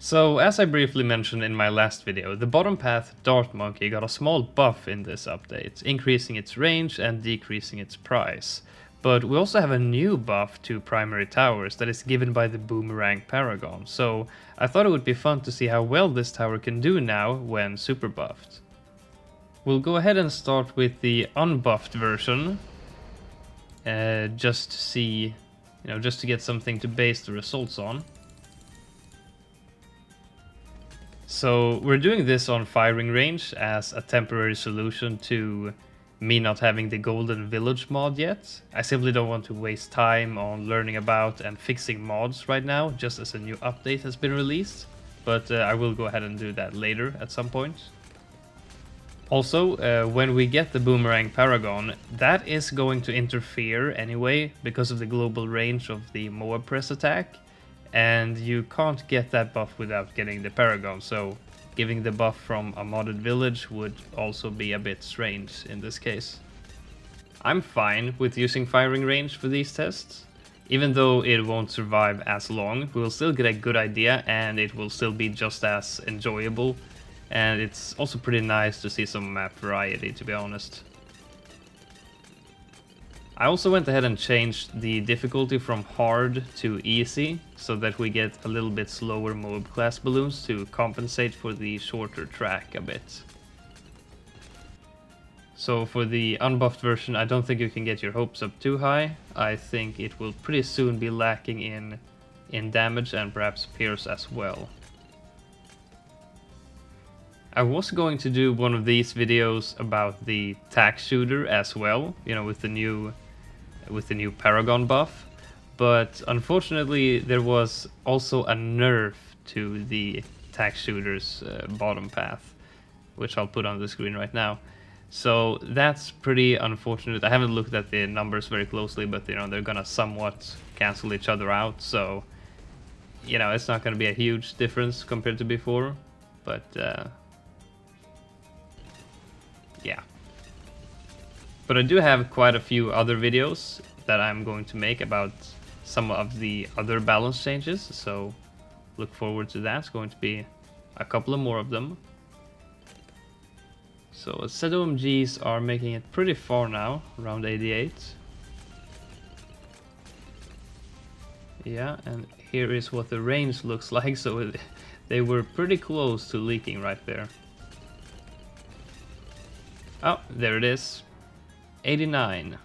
So, as I briefly mentioned in my last video, the bottom path Dart Monkey got a small buff in this update, increasing its range and decreasing its price. But we also have a new buff to primary towers that is given by the Boomerang Paragon, so I thought it would be fun to see how well this tower can do now when super buffed. We'll go ahead and start with the unbuffed version, just to see, just to get something to base the results on. So we're doing this on firing range as a temporary solution to me not having the Golden Village mod yet. I simply don't want to waste time on learning about and fixing mods right now, just as a new update has been released. But I will go ahead and do that later at some point. Also, when we get the Boomerang Paragon, that is going to interfere anyway because of the global range of the Moab Press attack. And you can't get that buff without getting the Paragon, so giving the buff from a modded village would also be a bit strange in this case. I'm fine with using firing range for these tests. Even though it won't survive as long, we'll still get a good idea and it will still be just as enjoyable. And it's also pretty nice to see some map variety, to be honest. I also went ahead and changed the difficulty from hard to easy, so that we get a little bit slower Moab class balloons to compensate for the shorter track a bit. So for the unbuffed version, I don't think you can get your hopes up too high. I think it will pretty soon be lacking in damage and perhaps pierce as well. I was going to do one of these videos about the tack shooter as well, with the new Paragon buff, but unfortunately there was also a nerf to the tack shooter's bottom path, which I'll put on the screen right now. So that's pretty unfortunate. I haven't looked at the numbers very closely, but they're gonna somewhat cancel each other out, so it's not gonna be a huge difference compared to before, but yeah. But I do have quite a few other videos that I'm going to make about some of the other balance changes, so look forward to that. It's going to be a couple of more of them. So ZOMGs are making it pretty far now, around 88. Yeah, and here is what the range looks like, so they were pretty close to leaking right there. Oh, there it is. 89.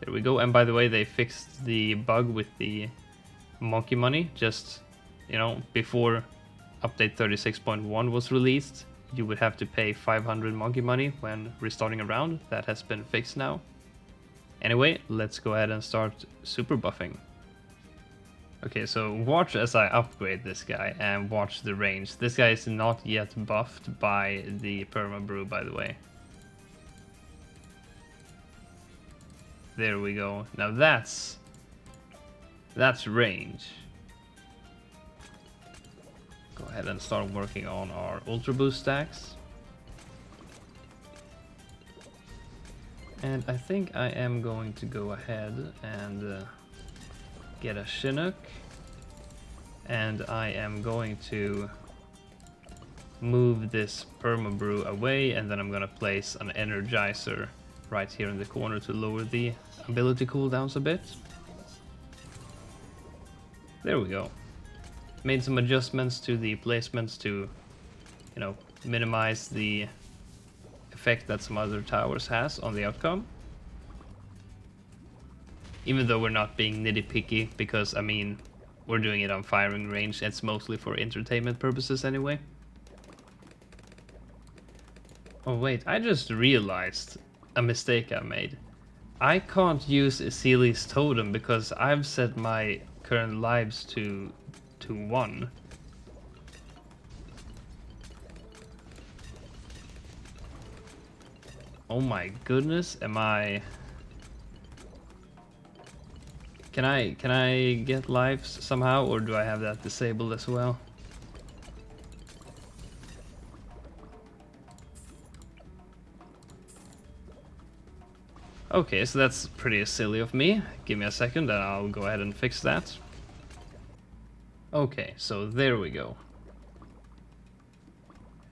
There we go. And by the way, they fixed the bug with the monkey money just, before update 36.1 was released. You would have to pay 500 monkey money when restarting a round. That has been fixed now. Anyway, let's go ahead and start super buffing. Okay, so watch as I upgrade this guy and watch the range. This guy is not yet buffed by the perma brew, by the way. There we go. Now that's range. Go ahead and start working on our Ultra Boost stacks. And I think I am going to go ahead and get a Chinook. And I am going to move this perma brew away, and then I'm gonna place an Energizer right here in the corner to lower the ability cooldowns a bit. There we go. Made some adjustments to the placements to, minimize the effect that some other towers has on the outcome. Even though we're not being nitty-picky, because, we're doing it on firing range. It's mostly for entertainment purposes anyway. Oh wait, I just realized a mistake I made. I can't use Seely's totem because I've set my current lives to 1. Oh my goodness, am I... Can I get lives somehow, or do I have that disabled as well? Okay, so that's pretty silly of me. Give me a second and I'll go ahead and fix that. Okay, so there we go.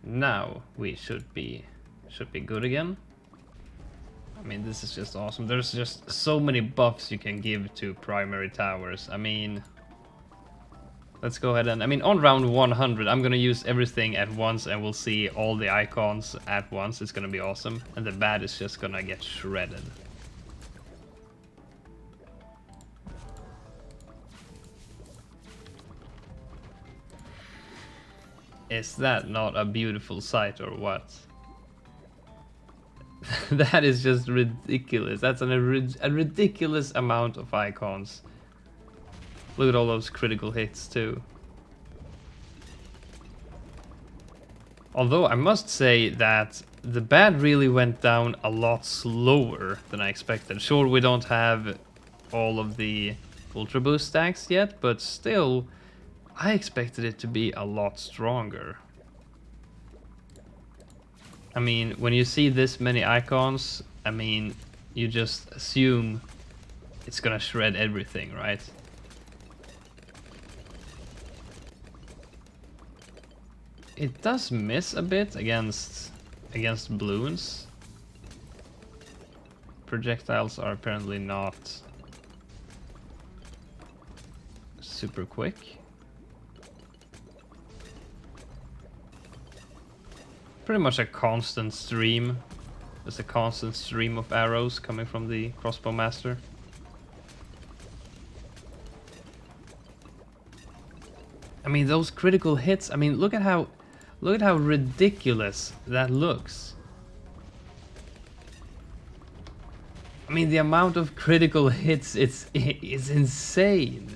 Now we should be good again. I mean, this is just awesome. There's just so many buffs you can give to primary towers. I mean, let's go ahead and... I mean, on round 100, I'm gonna use everything at once and we'll see all the icons at once. It's gonna be awesome. And the bad is just gonna get shredded. Is that not a beautiful sight or what? That is just ridiculous. That's a ridiculous amount of icons. Look at all those critical hits too. Although I must say that the bad really went down a lot slower than I expected. Sure, we don't have all of the Ultra Boost stacks yet, but still, I expected it to be a lot stronger. I mean, when you see this many icons, I mean, you just assume it's gonna shred everything, right? It does miss a bit against bloons. Projectiles are apparently not super quick. Pretty much a constant stream. There's a constant stream of arrows coming from the crossbow master. I mean, those critical hits, I mean, look at how ridiculous that looks. I mean, the amount of critical hits, it's insane.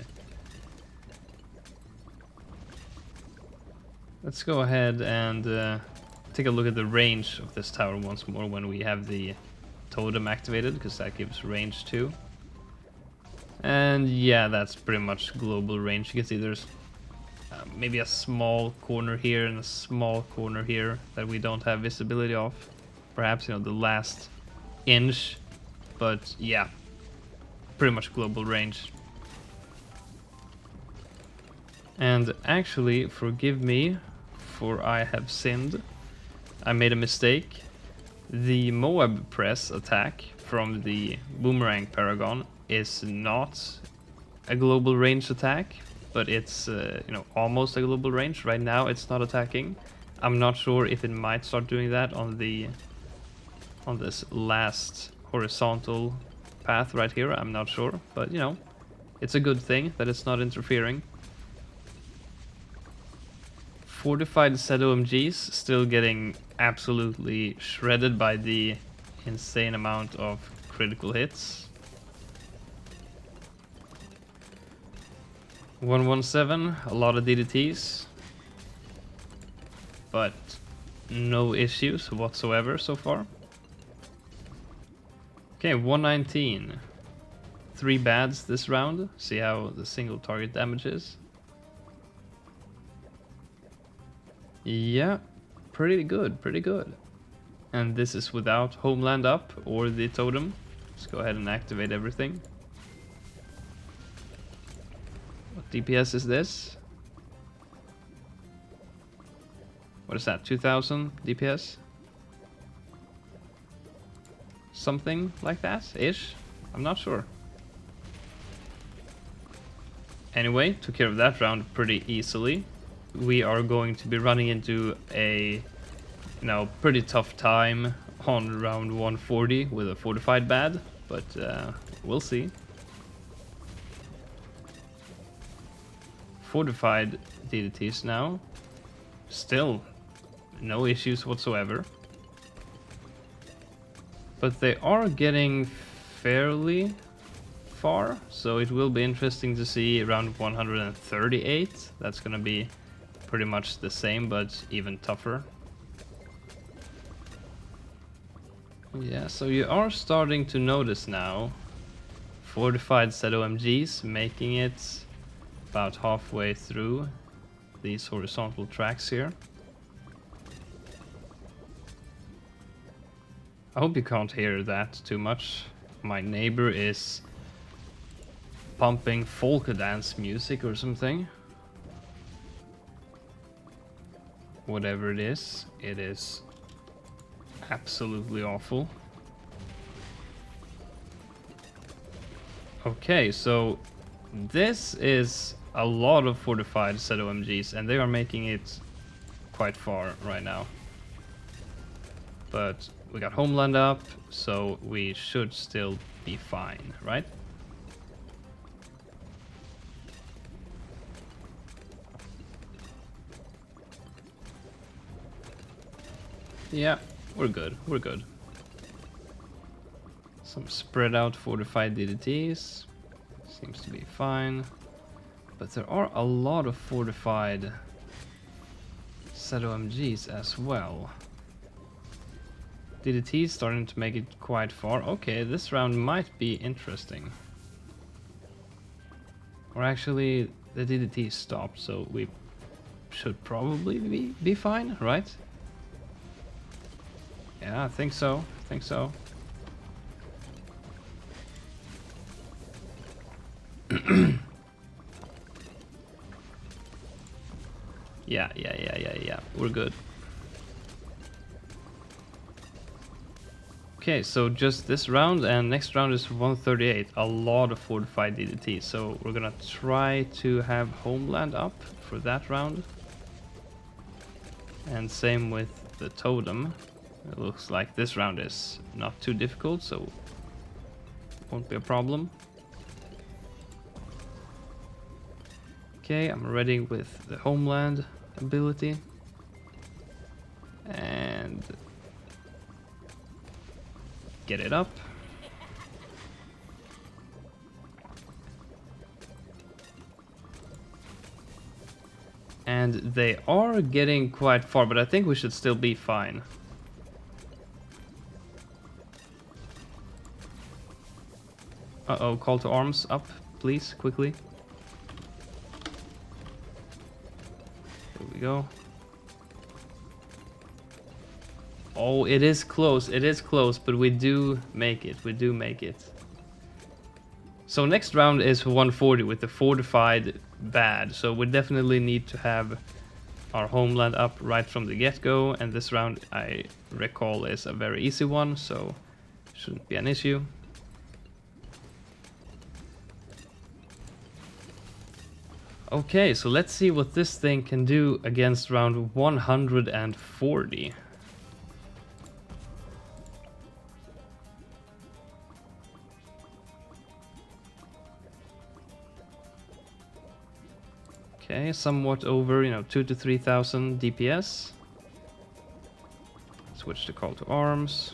Let's go ahead and take a look at the range of this tower once more when we have the totem activated, because that gives range too. And yeah, that's pretty much global range. You can see there's maybe a small corner here and a small corner here that we don't have visibility of. Perhaps, you know, the last inch, but yeah, pretty much global range. And actually, forgive me, for I have sinned. I made a mistake. The Moab press attack from the Boomerang Paragon is not a global range attack, but it's you know, almost a global range. Right now it's not attacking. I'm not sure if it might start doing that on this last horizontal path right here. I'm not sure, but you know, it's a good thing that it's not interfering. Fortified ZOMGs still getting absolutely shredded by the insane amount of critical hits. 117, a lot of DDTs, but no issues whatsoever so far. Okay, 119. 3 bads this round. See how the single target damage is. Yeah, pretty good, pretty good. And this is without Homeland up or the totem. Let's go ahead and activate everything. What DPS is this? What is that, 2000 DPS? Something like that-ish? I'm not sure. Anyway, took care of that round pretty easily. We are going to be running into a, you know, pretty tough time on round 140 with a fortified bad, but we'll see. Fortified DDTs now. Still no issues whatsoever. But they are getting fairly far, so it will be interesting to see around 138. That's gonna be pretty much the same, but even tougher. Yeah, so you are starting to notice now fortified ZOMGs making it about halfway through these horizontal tracks here. I hope you can't hear that too much. My neighbor is pumping polka dance music or something. whatever it is absolutely awful. Okay, so this is a lot of fortified ZOMGs, and they are making it quite far right now. But we got Homeland up, so we should still be fine, right? Yeah, we're good, we're good. Some spread out fortified DDTs. Seems to be fine. But there are a lot of fortified ZOMGs as well. DDT starting to make it quite far. Okay, this round might be interesting. Or actually, the DDT stopped, so we should probably be fine, right? Yeah, I think so. I think so. Yeah. We're good. Okay, so just this round, and next round is 138. A lot of fortified DDT. So we're gonna try to have Homeland up for that round. And same with the Totem. It looks like this round is not too difficult, so won't be a problem. Okay, I'm ready with the Homeland ability. And get it up. And they are getting quite far, but I think we should still be fine. Uh-oh, call to arms up, please, quickly. There we go. Oh, it is close, but we do make it, So next round is 140 with the fortified bad, so we definitely need to have our Homeland up right from the get-go, and this round, I recall, is a very easy one, so shouldn't be an issue. Okay, so let's see what this thing can do against round 140. Okay, somewhat over, 2,000 to 3,000 DPS. Switch to call to arms.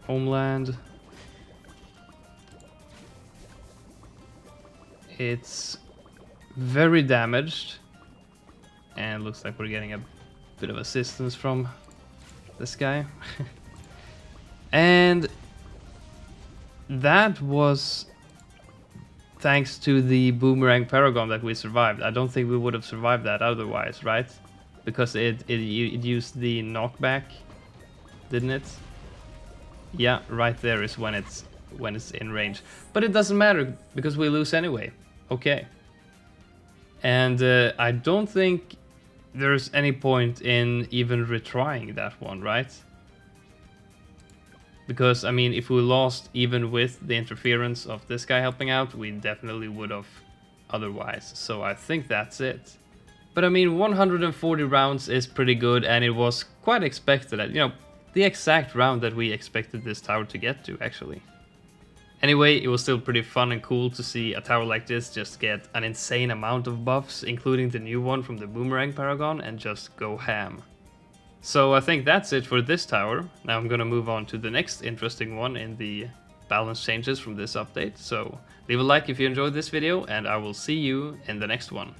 Homeland. It's very damaged, and looks like we're getting a bit of assistance from this guy. And that was thanks to the Boomerang Paragon that we survived. I don't think we would have survived that otherwise, right? Because it used the knockback, didn't it? Yeah, right there is when it's in range. But it doesn't matter because we lose anyway. Okay. And I don't think there's any point in even retrying that one, right? Because, I mean, if we lost even with the interference of this guy helping out, we definitely would have otherwise. So I think that's it. But I mean, 140 rounds is pretty good, and it was quite expected. The exact round that we expected this tower to get to, actually. Anyway, it was still pretty fun and cool to see a tower like this just get an insane amount of buffs, including the new one from the Boomerang Paragon, and just go ham. So I think that's it for this tower. Now I'm gonna move on to the next interesting one in the balance changes from this update. So leave a like if you enjoyed this video, and I will see you in the next one.